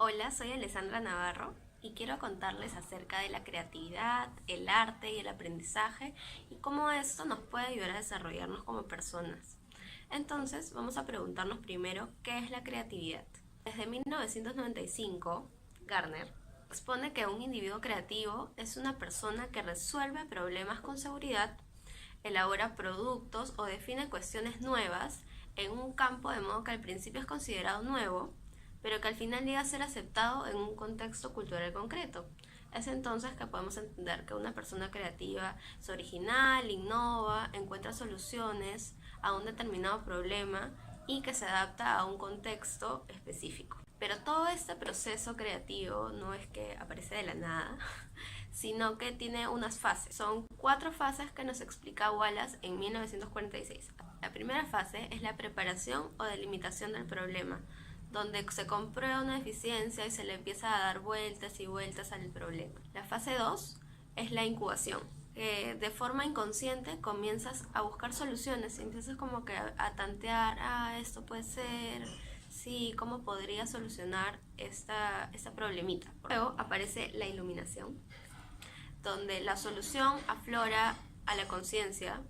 Hola, soy Alessandra Navarro y quiero contarles acerca de la creatividad, el arte y el aprendizaje y cómo esto nos puede ayudar a desarrollarnos como personas. Entonces, vamos a preguntarnos primero qué es la creatividad. Desde 1995, Garner expone que un individuo creativo es una persona que resuelve problemas con seguridad, elabora productos o define cuestiones nuevas en un campo de modo que al principio es considerado nuevo, pero que al final llega a ser aceptado en un contexto cultural concreto. Es entonces que podemos entender que una persona creativa es original, innova, encuentra soluciones a un determinado problema y que se adapta a un contexto específico. Pero todo este proceso creativo no es que aparece de la nada, sino que tiene unas fases. Son 4 fases que nos explica Wallace en 1946. La primera fase es la preparación o delimitación del problema, donde se comprueba una deficiencia y se le empieza a dar vueltas y vueltas al problema. La fase 2 es la incubación. De forma inconsciente comienzas a buscar soluciones y empiezas como que a tantear, esto puede ser, sí, cómo podría solucionar esta problemita. Luego aparece la iluminación, donde la solución aflora a la conciencia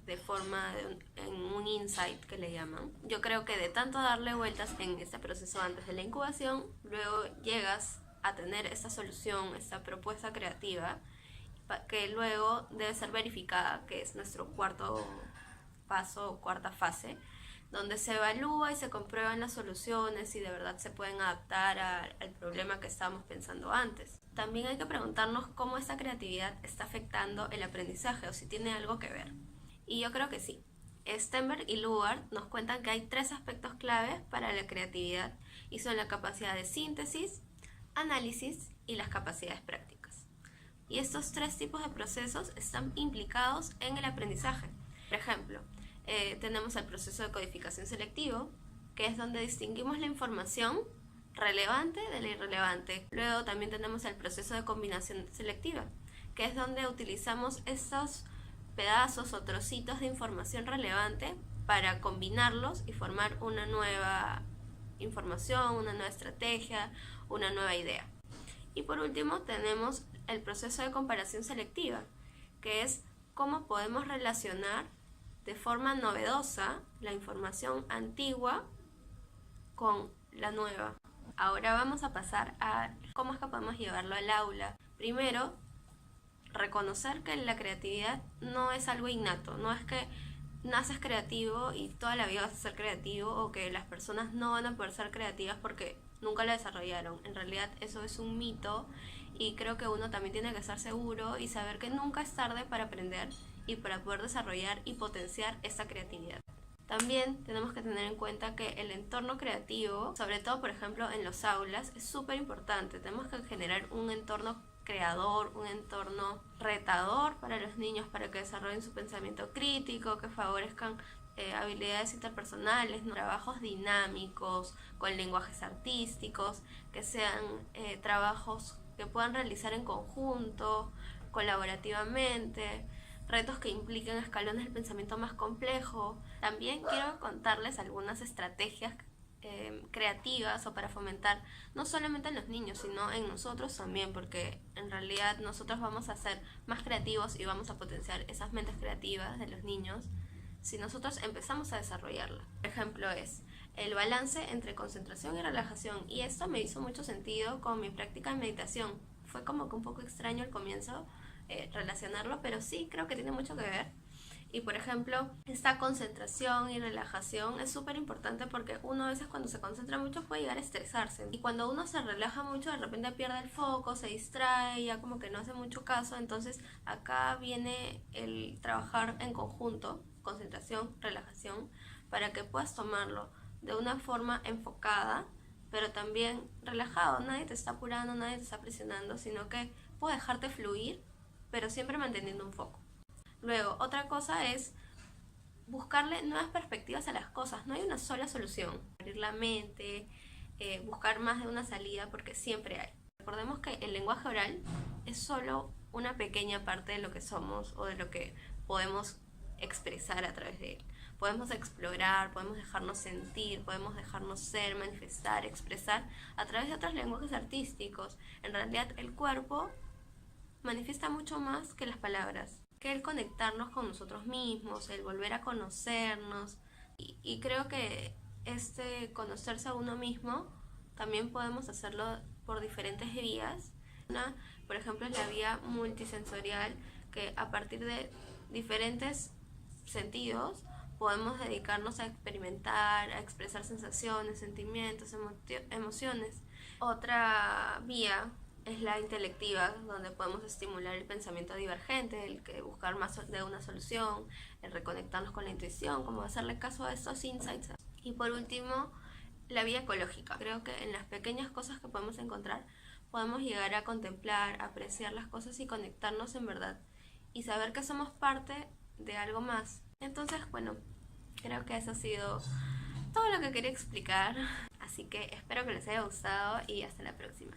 de forma en un insight que le llaman. Yo creo que de tanto darle vueltas en este proceso antes de la incubación, luego llegas a tener esta solución, esta propuesta creativa, que luego debe ser verificada, que es nuestro cuarto paso o cuarta fase, donde se evalúa y se comprueban las soluciones y de verdad se pueden adaptar al problema que estábamos pensando antes. También hay que preguntarnos cómo esta creatividad está afectando el aprendizaje o si tiene algo que ver. Y yo creo que sí. Stenberg y Lugard nos cuentan que hay 3 aspectos claves para la creatividad y son la capacidad de síntesis, análisis y las capacidades prácticas. Y estos 3 tipos de procesos están implicados en el aprendizaje. Por ejemplo, tenemos el proceso de codificación selectivo, que es donde distinguimos la información relevante de la irrelevante. Luego también tenemos el proceso de combinación selectiva, que es donde utilizamos estos pedazos o trocitos de información relevante para combinarlos y formar una nueva información, una nueva estrategia, una nueva idea. Y por último tenemos el proceso de comparación selectiva, que es cómo podemos relacionar de forma novedosa la información antigua con la nueva. Ahora vamos a pasar a cómo es que podemos llevarlo al aula. Primero, reconocer que la creatividad no es algo innato, no es que naces creativo y toda la vida vas a ser creativo, o que las personas no van a poder ser creativas porque nunca lo desarrollaron. En realidad eso es un mito y creo que uno también tiene que estar seguro y saber que nunca es tarde para aprender y para poder desarrollar y potenciar esa creatividad. También tenemos que tener en cuenta que el entorno creativo, sobre todo por ejemplo en los aulas, es súper importante. Tenemos que generar un entorno creador, un entorno retador para los niños, para que desarrollen su pensamiento crítico, que favorezcan habilidades interpersonales, ¿no? Trabajos dinámicos, con lenguajes artísticos, que sean trabajos que puedan realizar en conjunto, colaborativamente, retos que impliquen escalones del pensamiento más complejo. También quiero contarles algunas estrategias creativas o para fomentar no solamente en los niños sino en nosotros también, porque en realidad nosotros vamos a ser más creativos y vamos a potenciar esas mentes creativas de los niños si nosotros empezamos a desarrollarla. Por ejemplo, es el balance entre concentración y relajación, y esto me hizo mucho sentido con mi práctica de meditación. Fue como que un poco extraño al comienzo relacionarlo, pero sí creo que tiene mucho que ver. Y por ejemplo, esta concentración y relajación es súper importante porque uno a veces cuando se concentra mucho puede llegar a estresarse. Y cuando uno se relaja mucho, de repente pierde el foco, se distrae, ya como que no hace mucho caso. Entonces acá viene el trabajar en conjunto, concentración, relajación, para que puedas tomarlo de una forma enfocada, pero también relajado. Nadie te está apurando, nadie te está presionando, sino que puedes dejarte fluir, pero siempre manteniendo un foco. Luego, otra cosa es buscarle nuevas perspectivas a las cosas. No hay una sola solución. Abrir la mente, buscar más de una salida, porque siempre hay. Recordemos que el lenguaje oral es solo una pequeña parte de lo que somos o de lo que podemos expresar a través de él. podemos explorar, podemos dejarnos sentir, podemos dejarnos ser, manifestar, expresar a través de otros lenguajes artísticos. En realidad el cuerpo manifiesta mucho más que las palabras, que el conectarnos con nosotros mismos, el volver a conocernos. Y creo que este conocerse a uno mismo también podemos hacerlo por diferentes vías. Una, por ejemplo, es la vía multisensorial, que a partir de diferentes sentidos podemos dedicarnos a experimentar, a expresar sensaciones, sentimientos, emociones. Otra vía es la intelectiva, donde podemos estimular el pensamiento divergente, el que buscar más de una solución, el reconectarnos con la intuición, como hacerle caso a estos insights. Y por último, la vía ecológica. Creo que en las pequeñas cosas que podemos encontrar podemos llegar a contemplar, apreciar las cosas y conectarnos en verdad y saber que somos parte de algo más. Entonces, bueno, creo que eso ha sido todo lo que quería explicar, así que espero que les haya gustado y hasta la próxima.